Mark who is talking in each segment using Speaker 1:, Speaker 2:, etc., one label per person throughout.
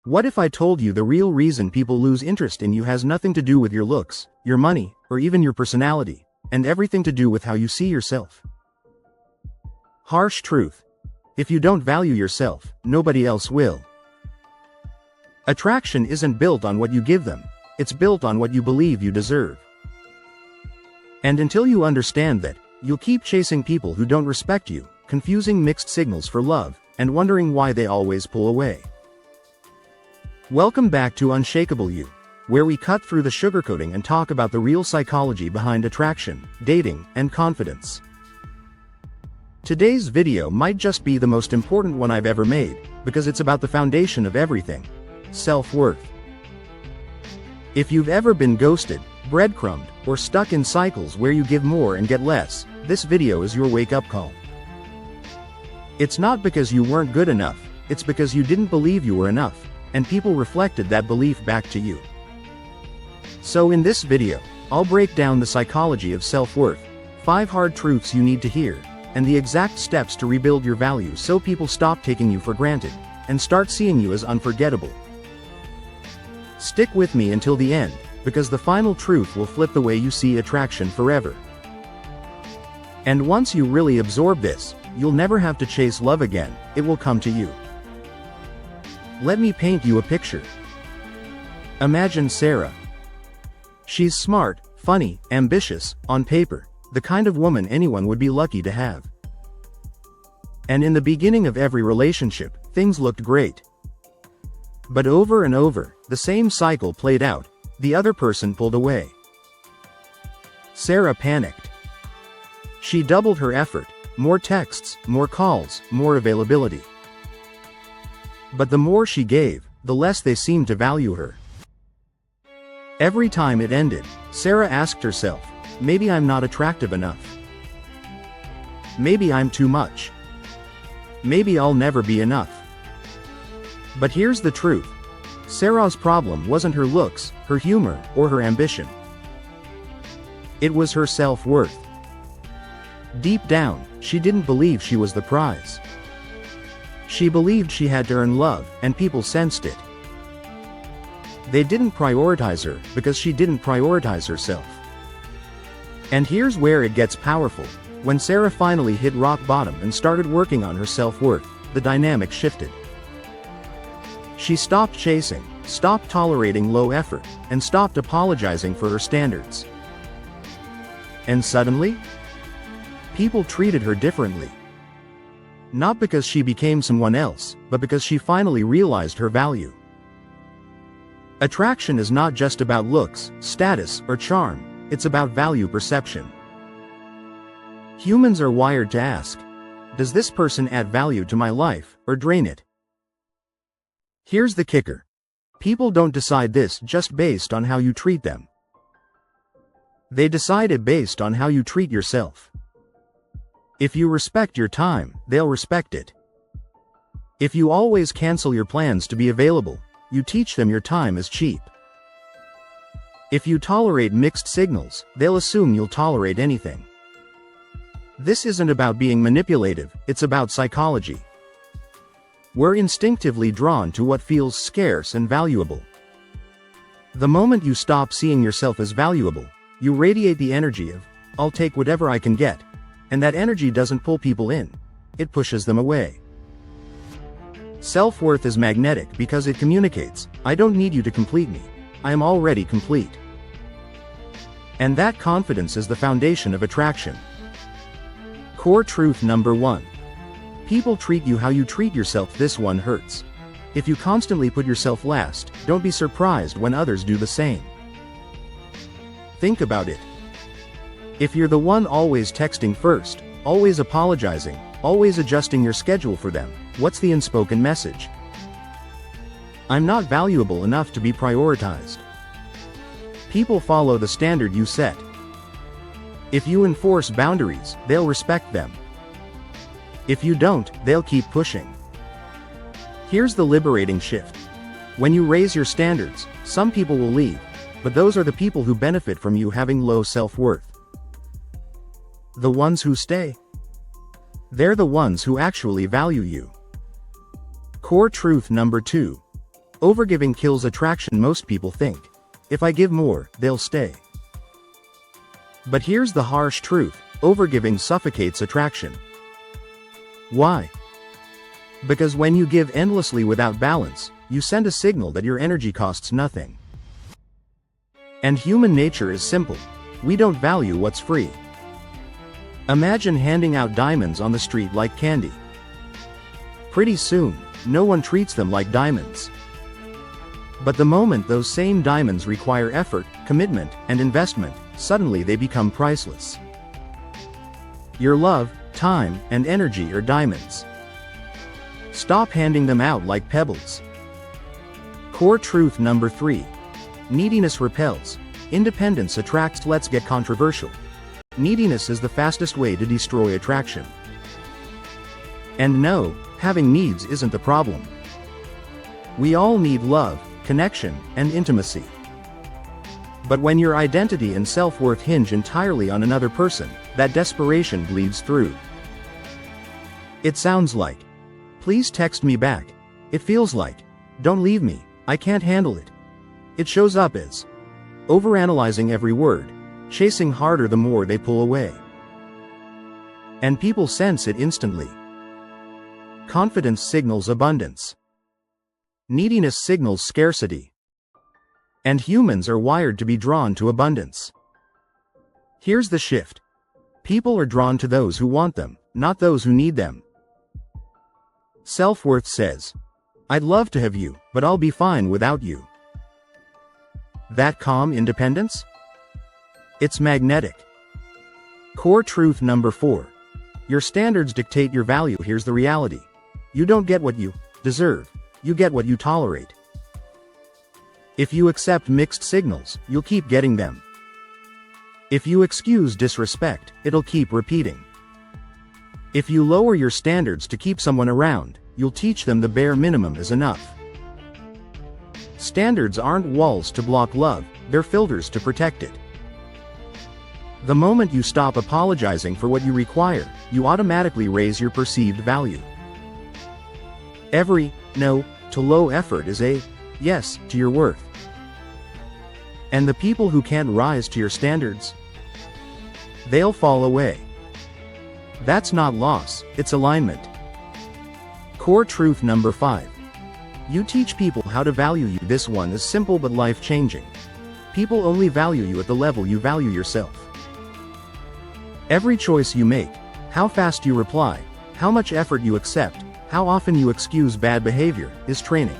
Speaker 1: What if I told you the real reason people lose interest in you has nothing to do with your looks, your money, or even your personality, and everything to do with how you see yourself? Harsh truth. If you don't value yourself, nobody else will. Attraction isn't built on what you give them, it's built on what you believe you deserve. And until you understand that, you'll keep chasing people who don't respect you, confusing mixed signals for love, and wondering why they always pull away. Welcome back to Unshakable You, where we cut through the sugarcoating and talk about the real psychology behind attraction, dating, and confidence. Today's video might just be the most important one I've ever made, because it's about the foundation of everything: self-worth. If you've ever been ghosted, breadcrumbed, or stuck in cycles where you give more and get less, this video is your wake-up call. It's not because you weren't good enough, it's because you didn't believe you were enough, and people reflected that belief back to you. So in this video, I'll break down the psychology of self-worth, 5 hard truths you need to hear, and the exact steps to rebuild your value so people stop taking you for granted, and start seeing you as unforgettable. Stick with me until the end, because the final truth will flip the way you see attraction forever. And once you really absorb this, you'll never have to chase love again, it will come to you. Let me paint you a picture. Imagine Sarah. She's smart, funny, ambitious, on paper, the kind of woman anyone would be lucky to have. And in the beginning of every relationship, things looked great. But over and over, the same cycle played out: the other person pulled away. Sarah panicked. She doubled her effort: more texts, more calls, more availability. But the more she gave, the less they seemed to value her. Every time it ended, Sarah asked herself, maybe I'm not attractive enough. Maybe I'm too much. Maybe I'll never be enough. But here's the truth. Sarah's problem wasn't her looks, her humor, or her ambition. It was her self-worth. Deep down, she didn't believe she was the prize. She believed she had to earn love, and people sensed it. They didn't prioritize her because she didn't prioritize herself. And here's where it gets powerful. When Sarah finally hit rock bottom and started working on her self-worth, the dynamic shifted. She stopped chasing, stopped tolerating low effort, and stopped apologizing for her standards. And suddenly, people treated her differently. Not because she became someone else, but because she finally realized her value. Attraction is not just about looks, status, or charm, it's about value perception. Humans are wired to ask, does this person add value to my life, or drain it? Here's the kicker. People don't decide this just based on how you treat them. They decide it based on how you treat yourself. If you respect your time, they'll respect it. If you always cancel your plans to be available, you teach them your time is cheap. If you tolerate mixed signals, they'll assume you'll tolerate anything. This isn't about being manipulative, it's about psychology. We're instinctively drawn to what feels scarce and valuable. The moment you stop seeing yourself as valuable, you radiate the energy of, I'll take whatever I can get. And that energy doesn't pull people in, it pushes them away. Self-worth is magnetic because it communicates, I don't need you to complete me, I am already complete. And that confidence is the foundation of attraction. Core truth number 1. People treat you how you treat yourself. This one hurts. If you constantly put yourself last, don't be surprised when others do the same. Think about it. If you're the one always texting first, always apologizing, always adjusting your schedule for them, what's the unspoken message? I'm not valuable enough to be prioritized. People follow the standard you set. If you enforce boundaries, they'll respect them. If you don't, they'll keep pushing. Here's the liberating shift. When you raise your standards, some people will leave, but those are the people who benefit from you having low self-worth. The ones who stay? They're the ones who actually value you. Core truth number 2. Overgiving kills attraction. Most people think, if I give more, they'll stay. But here's the harsh truth, overgiving suffocates attraction. Why? Because when you give endlessly without balance, you send a signal that your energy costs nothing. And human nature is simple. We don't value what's free. Imagine handing out diamonds on the street like candy. Pretty soon, no one treats them like diamonds. But the moment those same diamonds require effort, commitment, and investment, suddenly they become priceless. Your love, time, and energy are diamonds. Stop handing them out like pebbles. Core truth number 3. Neediness repels. Independence attracts. Let's get controversial. Neediness is the fastest way to destroy attraction. And no, having needs isn't the problem. We all need love, connection, and intimacy. But when your identity and self-worth hinge entirely on another person, that desperation bleeds through. It sounds like, please text me back. It feels like, don't leave me, I can't handle it. It shows up as overanalyzing every word, chasing harder the more they pull away. And people sense it instantly. Confidence signals abundance. Neediness signals scarcity. And humans are wired to be drawn to abundance. Here's the shift. People are drawn to those who want them, not those who need them. Self-worth says, I'd love to have you, but I'll be fine without you. That calm independence? It's magnetic. Core truth number 4. Your standards dictate your value. Here's the reality. You don't get what you deserve. You get what you tolerate. If you accept mixed signals, you'll keep getting them. If you excuse disrespect, it'll keep repeating. If you lower your standards to keep someone around, you'll teach them the bare minimum is enough. Standards aren't walls to block love, they're filters to protect it. The moment you stop apologizing for what you require, you automatically raise your perceived value. Every no to low effort is a yes to your worth. And the people who can't rise to your standards, they'll fall away. That's not loss, it's alignment. Core truth number 5. You teach people how to value you. This one is simple but life-changing. People only value you at the level you value yourself. Every choice you make, how fast you reply, how much effort you accept, how often you excuse bad behavior, is training.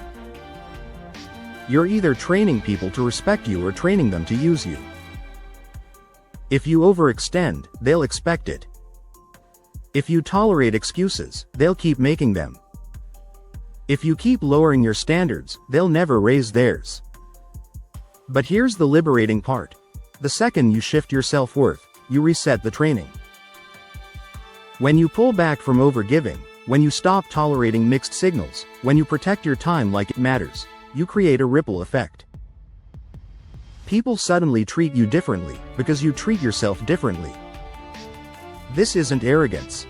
Speaker 1: You're either training people to respect you or training them to use you. If you overextend, they'll expect it. If you tolerate excuses, they'll keep making them. If you keep lowering your standards, they'll never raise theirs. But here's the liberating part. The second you shift your self-worth, you reset the training. When you pull back from overgiving, when you stop tolerating mixed signals, when you protect your time like it matters, you create a ripple effect. People suddenly treat you differently, because you treat yourself differently. This isn't arrogance.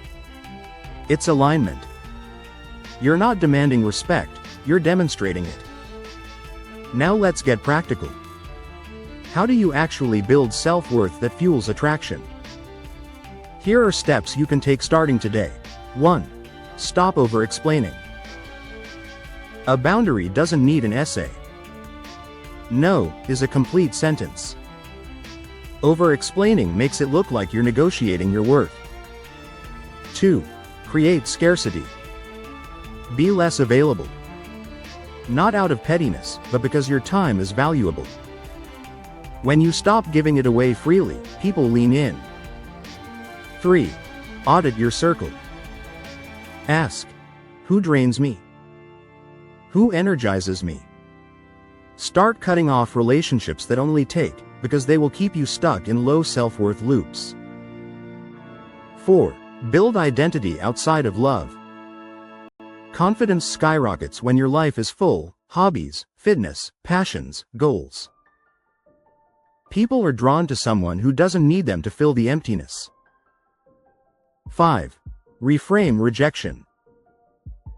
Speaker 1: It's alignment. You're not demanding respect, you're demonstrating it. Now let's get practical. How do you actually build self-worth that fuels attraction? Here are steps you can take starting today. 1. Stop over-explaining. A boundary doesn't need an essay. No is a complete sentence. Over-explaining makes it look like you're negotiating your worth. 2. Create scarcity. Be less available. Not out of pettiness, but because your time is valuable. When you stop giving it away freely, people lean in. 3. Audit your circle. Ask, who drains me? Who energizes me? Start cutting off relationships that only take, because they will keep you stuck in low self-worth loops. 4. Build identity outside of love. Confidence skyrockets when your life is full, hobbies, fitness, passions, goals. People are drawn to someone who doesn't need them to fill the emptiness. 5. Reframe rejection.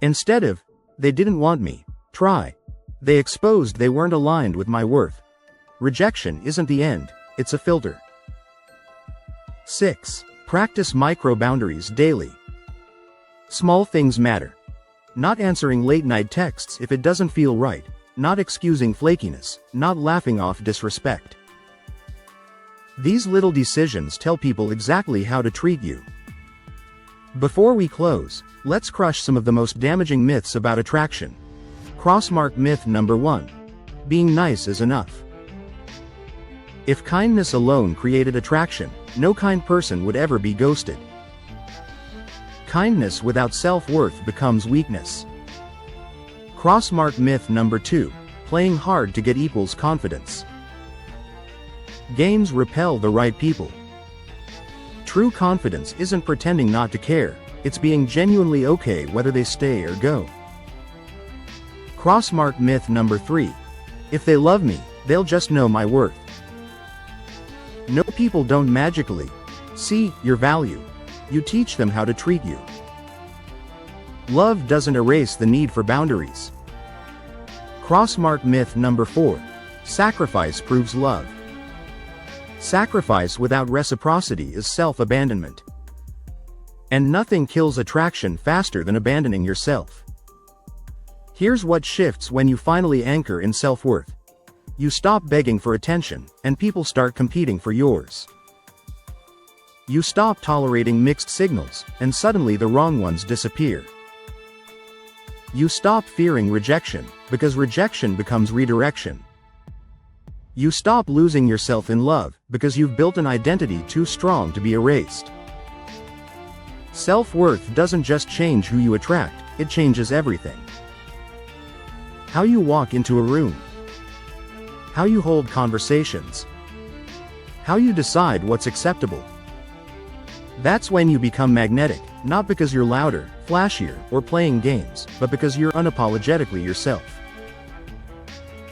Speaker 1: Instead of, they didn't want me, try, They exposed they weren't aligned with my worth. Rejection isn't the end, it's a filter. 6. Practice micro-boundaries daily. Small things matter. Not answering late-night texts if it doesn't feel right, not excusing flakiness, not laughing off disrespect. These little decisions tell people exactly how to treat you. Before we close, let's crush some of the most damaging myths about attraction. Crossmark myth number 1. Being nice is enough. If kindness alone created attraction, no kind person would ever be ghosted. Kindness without self-worth becomes weakness. Crossmark myth number 2. Playing hard to get equals confidence. Games repel the right people. True confidence isn't pretending not to care, it's being genuinely okay whether they stay or go. Crossmark myth number 3. If they love me, they'll just know my worth. No, people don't magically see your value. You teach them how to treat you. Love doesn't erase the need for boundaries. Crossmark myth number 4. Sacrifice proves love. Sacrifice without reciprocity is self-abandonment. And nothing kills attraction faster than abandoning yourself. Here's what shifts when you finally anchor in self-worth. You stop begging for attention, and people start competing for yours. You stop tolerating mixed signals, and suddenly the wrong ones disappear. You stop fearing rejection, because rejection becomes redirection. You stop losing yourself in love, because you've built an identity too strong to be erased. Self-worth doesn't just change who you attract, it changes everything. How you walk into a room. How you hold conversations. How you decide what's acceptable. That's when you become magnetic, not because you're louder, flashier, or playing games, but because you're unapologetically yourself.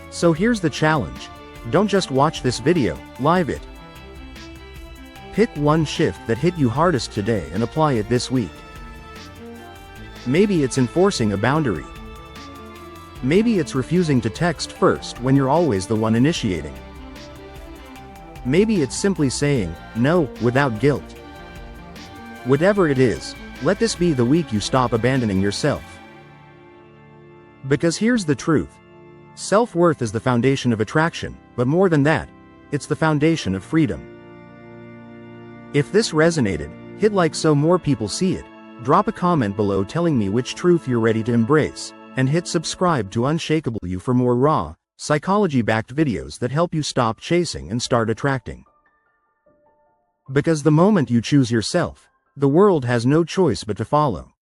Speaker 1: So here's the challenge. Don't just watch this video, live it. Pick one shift that hit you hardest today and apply it this week. Maybe it's enforcing a boundary. Maybe it's refusing to text first when you're always the one initiating. Maybe it's simply saying no without guilt. Whatever it is, let this be the week you stop abandoning yourself. Because here's the truth. Self-worth is the foundation of attraction, but more than that, it's the foundation of freedom. If this resonated, hit like so more people see it, drop a comment below telling me which truth you're ready to embrace, and hit subscribe to Unshakable You for more raw, psychology-backed videos that help you stop chasing and start attracting. Because the moment you choose yourself, the world has no choice but to follow.